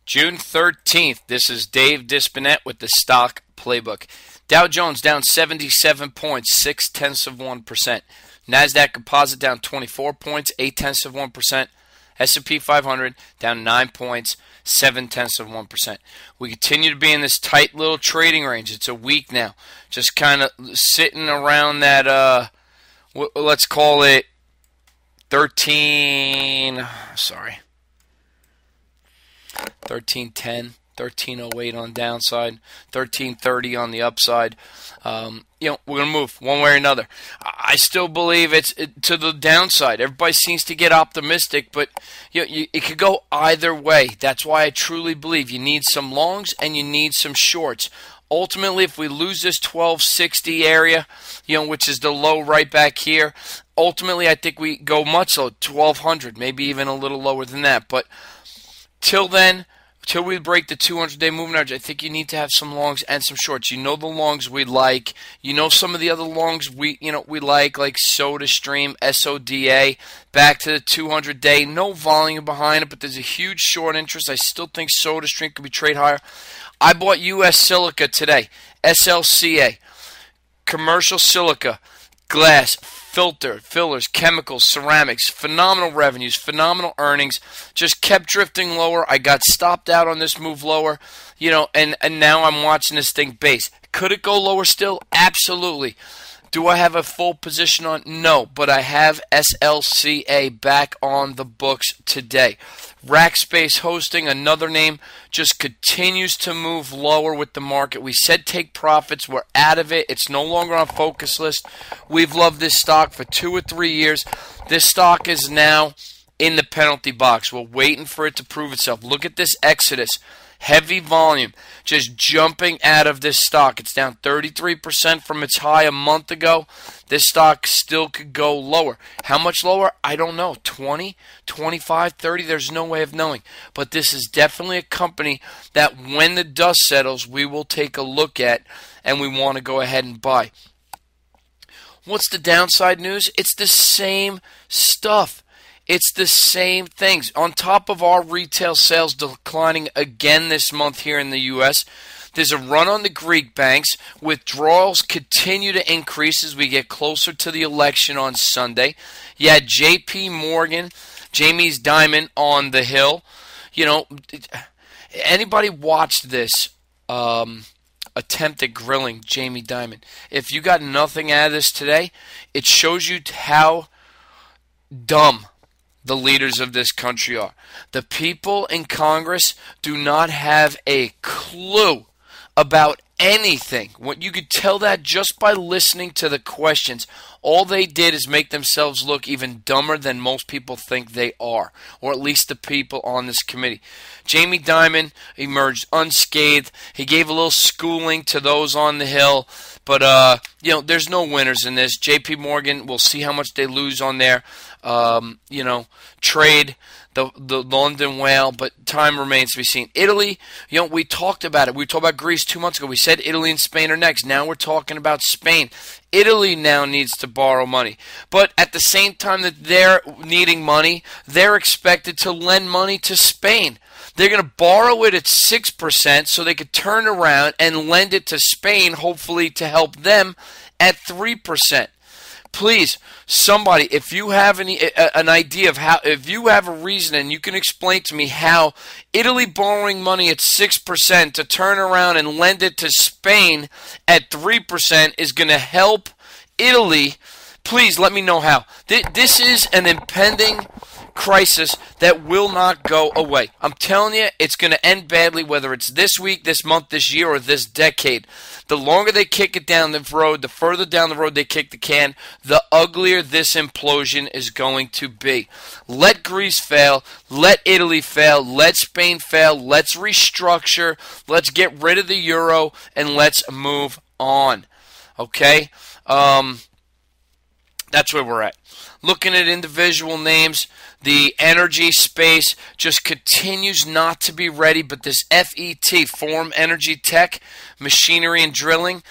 June 13th. This is Dave Dispinette with the Stock Playbook. Dow Jones down 77 points, 0.6%. Nasdaq Composite down 24 points, 0.8%. S&P 500 down 9 points, 0.7%. We continue to be in this tight little trading range. It's a week now, just kind of sitting around that. Let's call it 1310, 1308 on downside, 1330 on the upside. We're going to move one way or another. I still believe it's to the downside. Everybody seems to get optimistic, but it could go either way. That's why I truly believe you need some longs and you need some shorts. Ultimately, if we lose this 1260 area, which is the low right back here, ultimately I think we go much lower, 1200, maybe even a little lower than that. But till then, till we break the 200-day moving average, I think you need to have some longs and some shorts. You know the longs we like. You know some of the other longs we like SodaStream, SODA, back to the 200-day. No volume behind it, but there's a huge short interest. I still think SodaStream could be trade higher. I bought U.S. Silica today, SLCA, commercial silica, glass, fillers, chemicals, ceramics, phenomenal revenues, phenomenal earnings, just kept drifting lower. I got stopped out on this move lower, and now I'm watching this thing base. Could it go lower still? Absolutely. Do I have a full position on? No, but I have SLCA back on the books today. Rackspace Hosting, another name, just continues to move lower with the market. We said take profits. We're out of it. It's no longer on focus list. We've loved this stock for 2 or 3 years. This stock is now in the penalty box. We're waiting for it to prove itself. Look at this exodus. Heavy volume, just jumping out of this stock. It's down 33% from its high a month ago. This stock still could go lower. How much lower? I don't know. 20, 25, 30? There's no way of knowing. But this is definitely a company that when the dust settles, we will take a look at and we want to go ahead and buy. What's the downside news? It's the same stuff. It's the same things. On top of our retail sales declining again this month here in the U.S., there's a run on the Greek banks. Withdrawals continue to increase as we get closer to the election on Sunday. You had J.P. Morgan, Jamie's Diamond on the Hill. Anybody watched this attempt at grilling Jamie Dimon? If you got nothing out of this today, it shows you how dumb the leaders of this country are. The people in Congress do not have a clue about anything. What you could tell that just by listening to the questions. All they did is make themselves look even dumber than most people think they are, or at least the people on this committee. Jamie Dimon emerged unscathed. He gave a little schooling to those on the Hill, but there's no winners in this. J.P. Morgan, we'll see how much they lose on their trade, the London whale, but time remains to be seen. Italy, we talked about it. We talked about Greece 2 months ago. We said Italy and Spain are next. Now we're talking about Spain. Italy now needs to borrow money. But at the same time that they're needing money, they're expected to lend money to Spain. They're going to borrow it at 6% so they could turn around and lend it to Spain, hopefully to help them at 3%. Please, somebody, if you have an idea of how, if you have a reason and you can explain to me how Italy borrowing money at 6% to turn around and lend it to Spain at 3% is going to help Italy, please let me know how. This is an impending crisis that will not go away. I'm telling you, it's going to end badly, whether it's this week, this month, this year, or this decade. The longer they kick it down the road, the further down the road they kick the can, the uglier this implosion is going to be. Let Greece fail. Let Italy fail. Let Spain fail. Let's restructure. Let's get rid of the euro, and let's move on. Okay? That's where we're at. Looking at individual names, the energy space just continues not to be ready, but this FET, Form Energy Tech, machinery and drilling,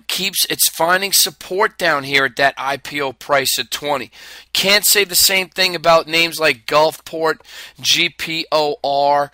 keeps it's finding support down here at that IPO price at 20. Can't say the same thing about names like Gulfport, GPOR,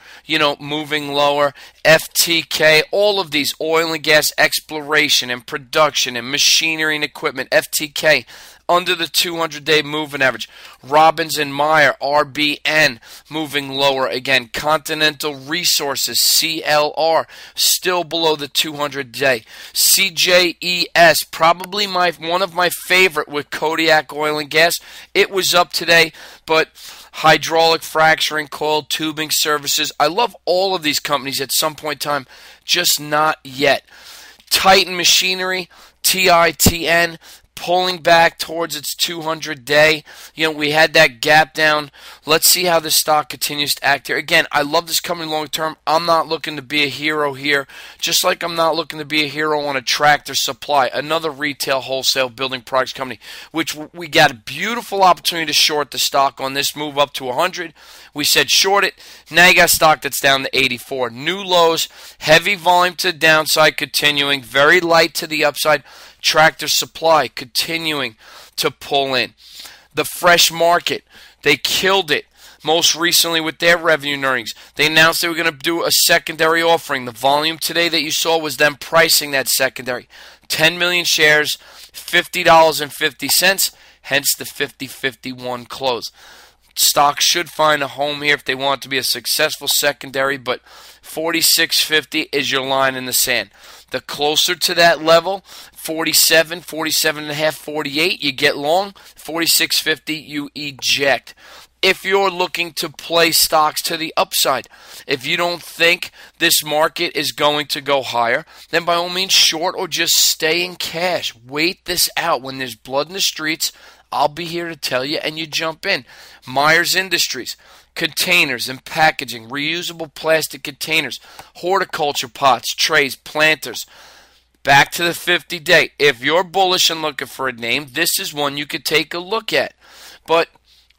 moving lower, FTK, all of these oil and gas exploration and production and machinery and equipment, FTK, under the 200-day moving average. Robbins and Meyer, RBN, moving lower again. Continental Resources, CLR, still below the 200-day. CJES, probably one of my favorite with Kodiak Oil and Gas. It was up today, but hydraulic fracturing, coiled tubing services. I love all of these companies at some point in time, just not yet. Titan Machinery, TITN, pulling back towards its 200-day. We had that gap down. Let's see how this stock continues to act here. Again, I love this company long term. I'm not looking to be a hero here, just like I'm not looking to be a hero on a Tractor Supply, another retail wholesale building products company, which we got a beautiful opportunity to short the stock on this move up to 100. We said short it. Now you got stock that's down to 84. New lows, heavy volume to the downside, continuing, very light to the upside. Tractor Supply continuing to pull in. The Fresh Market, they killed it most recently with their revenue and earnings. They announced they were going to do a secondary offering. The volume today that you saw was them pricing that secondary. 10 million shares, $50.50, hence the 50.51 close. Stock should find a home here if they want to be a successful secondary, but 46.50 is your line in the sand. The closer to that level, 47, 47.5, 48, you get long. 46.50, you eject. If you're looking to play stocks to the upside, if you don't think this market is going to go higher, then by all means short or just stay in cash. Wait this out. When there's blood in the streets, I'll be here to tell you, and you jump in. Myers Industries, containers and packaging, reusable plastic containers, horticulture pots, trays, planters. Back to the 50-day. If you're bullish and looking for a name, this is one you could take a look at. But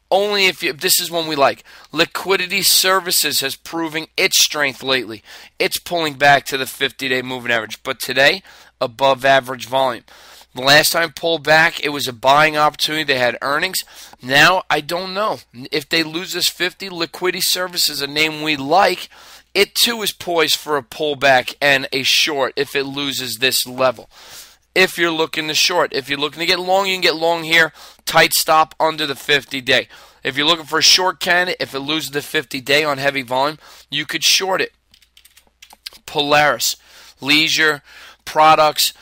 only if this is one we like. Liquidity Services has proven its strength lately. It's pulling back to the 50-day moving average. But today, above average volume. The last time pulled back, it was a buying opportunity. They had earnings. Now, I don't know. If they lose this 50, Liquidity Services, a name we like, it too is poised for a pullback and a short if it loses this level. If you're looking to short, if you're looking to get long, you can get long here. Tight stop under the 50-day. If you're looking for a short candidate, if it loses the 50-day on heavy volume, you could short it. Polaris, leisure, products,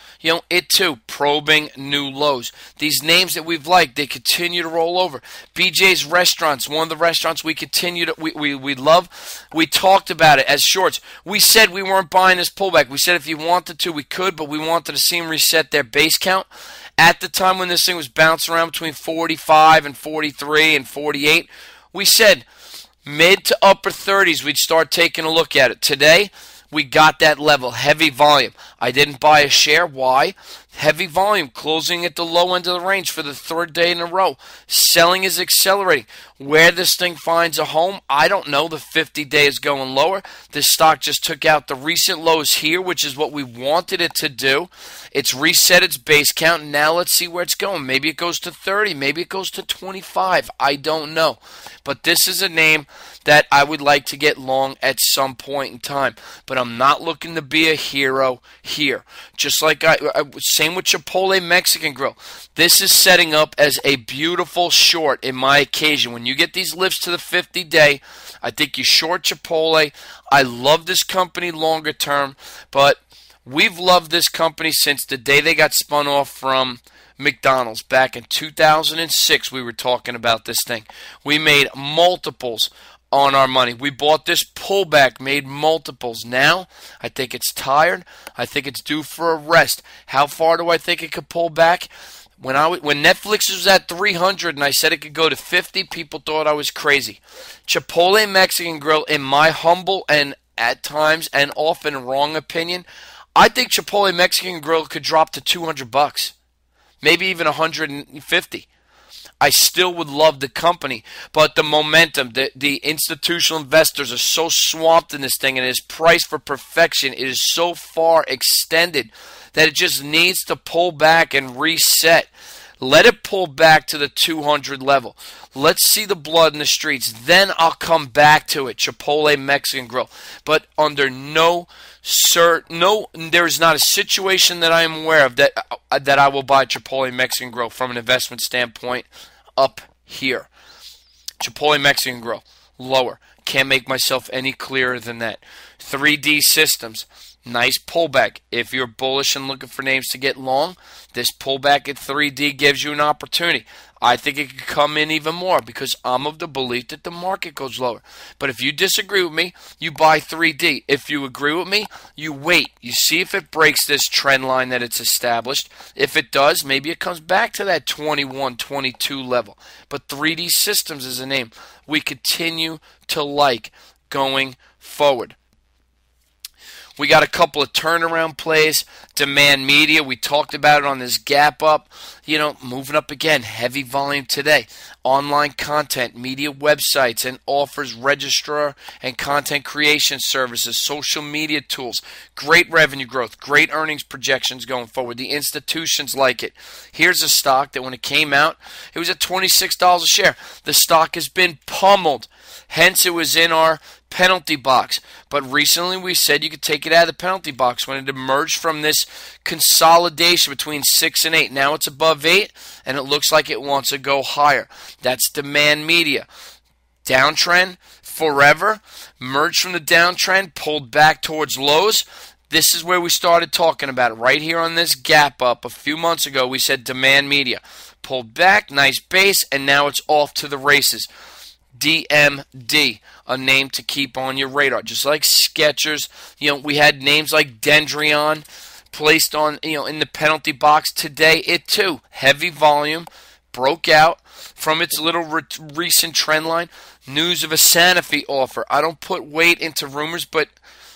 it too, probing new lows. These names that we've liked, they continue to roll over. BJ's Restaurants, one of the restaurants we continue to, we love. We talked about it as shorts. We said we weren't buying this pullback. We said if you wanted to, we could, but we wanted to see them reset their base count. At the time when this thing was bouncing around between 45 and 43 and 48, we said mid to upper 30s, we'd start taking a look at it. Today, we got that level, heavy volume. I didn't buy a share. Why? Heavy volume, closing at the low end of the range for the third day in a row. Selling is accelerating. Where this thing finds a home, I don't know. The 50-day is going lower. This stock just took out the recent lows here, which is what we wanted it to do. It's reset its base count. Now let's see where it's going. Maybe it goes to 30. Maybe it goes to 25. I don't know. But this is a name that I would like to get long at some point in time. But I'm not looking to be a hero here. Just like same with Chipotle Mexican Grill. This is setting up as a beautiful short in my occasion. When you get these lifts to the 50-day, I think you short Chipotle. I love this company longer term, but we've loved this company since the day they got spun off from McDonald's. Back in 2006, we were talking about this thing. We made multiples on our money. We bought this pullback, made multiples. Now, I think it's tired. I think it's due for a rest. How far do I think it could pull back? When Netflix was at 300 and I said it could go to 50, people thought I was crazy. Chipotle Mexican Grill, in my humble and at times and often wrong opinion, I think Chipotle Mexican Grill could drop to $200, maybe even 150. I still would love the company, but the momentum, the institutional investors are so swamped in this thing, and it is priced for perfection. It is so far extended that it just needs to pull back and reset. Let it pull back to the 200 level. Let's see the blood in the streets. Then I'll come back to it. Chipotle Mexican Grill. But under there's not a situation that I am aware of that I will buy Chipotle Mexican Grill from an investment standpoint up here. Chipotle Mexican Grill, lower. Can't make myself any clearer than that. 3D Systems, nice pullback. If you're bullish and looking for names to get long, this pullback at 3D gives you an opportunity. I think it could come in even more because I'm of the belief that the market goes lower. But if you disagree with me, you buy 3D. If you agree with me, you wait. You see if it breaks this trend line that it's established. If it does, maybe it comes back to that 21, 22 level. But 3D Systems is a name we continue to like going forward. We got a couple of turnaround plays. Demand Media, we talked about it on this gap up. Moving up again. Heavy volume today. Online content, media websites, and offers registrar and content creation services, social media tools. Great revenue growth, great earnings projections going forward. The institutions like it. Here's a stock that when it came out, it was at $26 a share. The stock has been pummeled. Hence, it was in our penalty box. But recently we said you could take it out of the penalty box when it emerged from this consolidation between 6 and 8. Now it's above 8, and it looks like it wants to go higher. That's Demand Media. Downtrend forever. Merged from the downtrend, pulled back towards lows. This is where we started talking about it. Right here on this gap up a few months ago, we said Demand Media. Pulled back, nice base, and now it's off to the races. DMD, a name to keep on your radar. Just like Skechers, we had names like Dendrion placed on, in the penalty box today. It too, heavy volume, broke out from its little recent trend line. News of a Sanofi offer. I don't put weight into rumors, but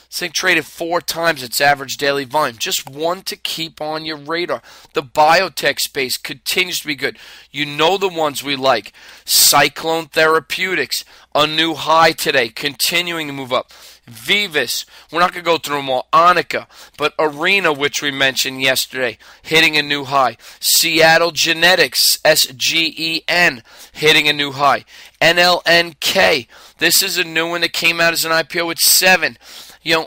this thing traded 4 times its average daily volume. Just one to keep on your radar. The biotech space continues to be good. You know the ones we like. Cyclone Therapeutics, a new high today, continuing to move up. Vivus, we're not going to go through them all. Anika, but Arena, which we mentioned yesterday, hitting a new high. Seattle Genetics, SGEN, hitting a new high. NLNK, this is a new one that came out as an IPO at 7.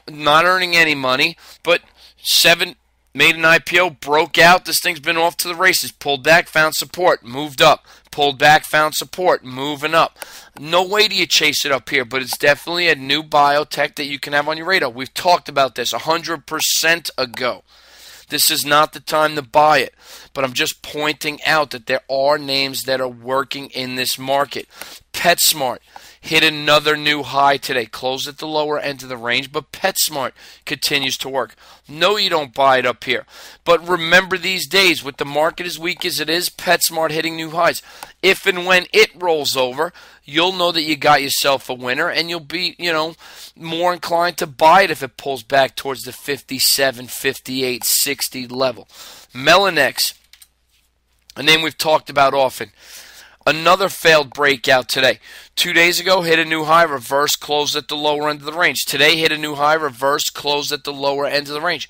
Not earning any money, but 7 made an IPO, broke out. This thing's been off to the races. Pulled back, found support, moved up. Pulled back, found support, moving up. No way do you chase it up here, but it's definitely a new biotech that you can have on your radar. We've talked about this 100% ago. This is not the time to buy it, but I'm just pointing out that there are names that are working in this market. PetSmart hit another new high today, closed at the lower end of the range, but PetSmart continues to work. No, you don't buy it up here. But remember these days, with the market as weak as it is, PetSmart hitting new highs. If and when it rolls over, you'll know that you got yourself a winner, and you'll be, more inclined to buy it if it pulls back towards the 57, 58, 60 level. Melanex, a name we've talked about often. Another failed breakout today. 2 days ago, hit a new high, reversed, closed at the lower end of the range. Today, hit a new high, reversed, closed at the lower end of the range.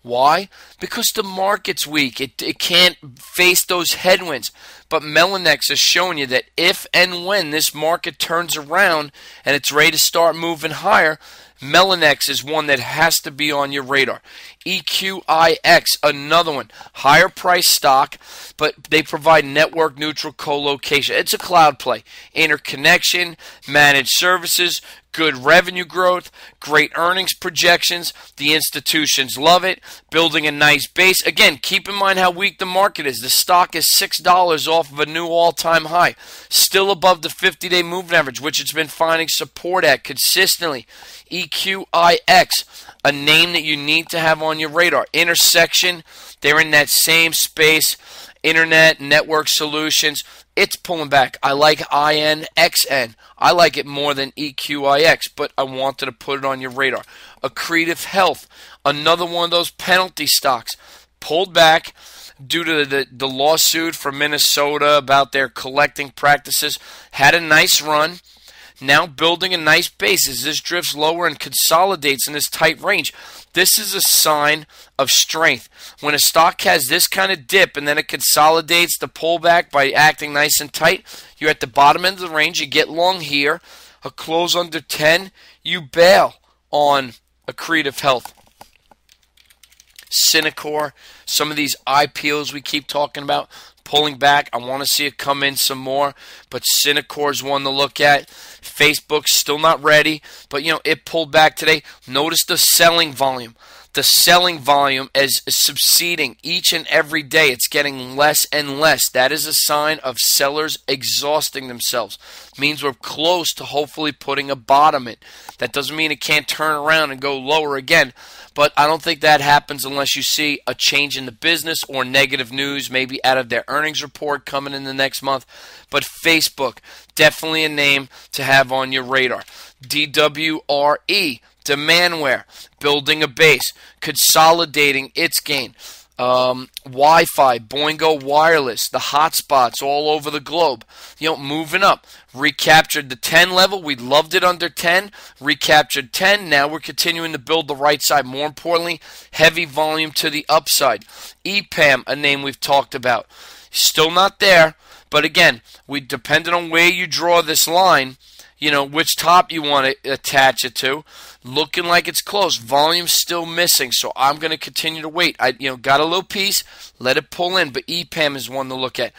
Why? Because the market's weak. It can't face those headwinds. But Melanex is showing you that if and when this market turns around and it's ready to start moving higher, Melanex is one that has to be on your radar. EQIX, another one. Higher price stock, but they provide network neutral co-location. It's a cloud play. Interconnection, managed services, good revenue growth, great earnings projections. The institutions love it. Building a nice base. Again, keep in mind how weak the market is. The stock is $6 off of a new all-time high. Still above the 50-day moving average, which it's been finding support at consistently. EQIX, a name that you need to have on your radar. Intersection, they're in that same space. Internet, network solutions, it's pulling back. I like INXN. I like it more than EQIX, but I wanted to put it on your radar. Accretive Health, another one of those penalty stocks, pulled back due to the lawsuit from Minnesota about their collecting practices. Had a nice run. now building a nice base as this drifts lower and consolidates in this tight range. This is a sign of strength. When a stock has this kind of dip and then it consolidates the pullback by acting nice and tight, you're at the bottom end of the range. You get long here. A close under 10, you bail on Accretive Health. Synacor, some of these IPOs we keep talking about, pulling back. I want to see it come in some more, but Synacor is one to look at. Facebook's still not ready, but it pulled back today. Notice the selling volume. The selling volume is subsiding each and every day. It's getting less and less. That is a sign of sellers exhausting themselves. It means we're close to hopefully putting a bottom in. That doesn't mean it can't turn around and go lower again, but I don't think that happens unless you see a change in the business or negative news, maybe out of their earnings report coming in the next month. But Facebook, definitely a name to have on your radar. DWRE, Demandware, building a base, consolidating its gain. Wi-Fi, Boingo Wireless, the hotspots all over the globe. Moving up. Recaptured the 10 level. We loved it under 10. Recaptured 10. Now we're continuing to build the right side. More importantly, heavy volume to the upside. EPAM, a name we've talked about. Still not there. But again, depending on where you draw this line, which top you want to attach it to. Looking like it's close. Volume's still missing, so I'm going to continue to wait. I got a little piece, let it pull in, but EPAM is one to look at.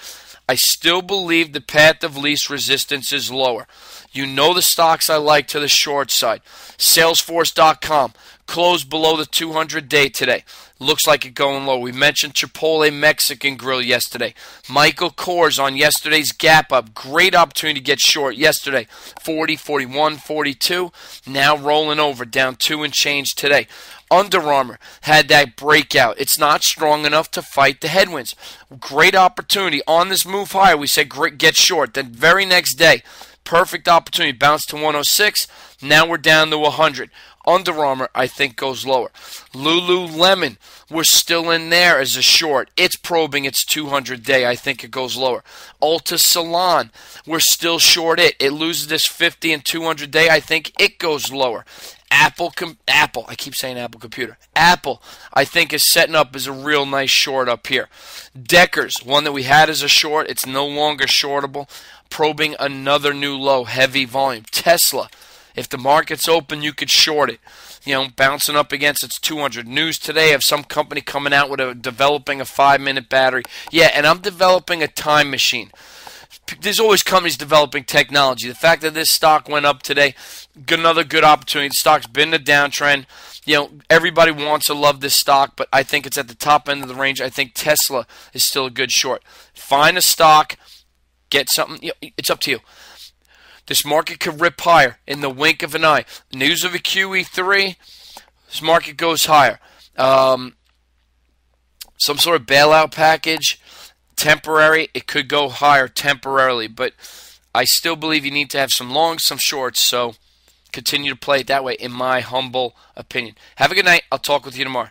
I still believe the path of least resistance is lower. The stocks I like to the short side. Salesforce.com closed below the 200-day today. Looks like it going low. We mentioned Chipotle Mexican Grill yesterday. Michael Kors on yesterday's gap up. Great opportunity to get short yesterday. 40, 41, 42. Now rolling over, down 2 and change today. Under Armour had that breakout. It's not strong enough to fight the headwinds. Great opportunity. On this move higher, we said get short. Then very next day, perfect opportunity. Bounced to 106. Now we're down to 100. Under Armour, I think, goes lower. Lululemon, we're still in there as a short. It's probing its 200-day. I think it goes lower. Ulta Salon, we're still short it. It loses this 50 and 200-day. I think it goes lower. Apple, I keep saying Apple Computer. Apple, I think, is setting up as a real nice short up here. Deckers, one that we had as a short. It's no longer shortable. Probing another new low, heavy volume. Tesla, if the market's open, you could short it. Bouncing up against its 200. News today of some company coming out with developing a 5-minute battery. Yeah, and I'm developing a time machine. There's always companies developing technology. The fact that this stock went up today, another good opportunity. The stock's been in a downtrend. Everybody wants to love this stock, but I think it's at the top end of the range. I think Tesla is still a good short. Find a stock, get something. It's up to you. This market could rip higher in the wink of an eye. News of a QE3, this market goes higher. Some sort of bailout package, temporary, it could go higher temporarily. But I still believe you need to have some longs, some shorts. So continue to play it that way, in my humble opinion. Have a good night. I'll talk with you tomorrow.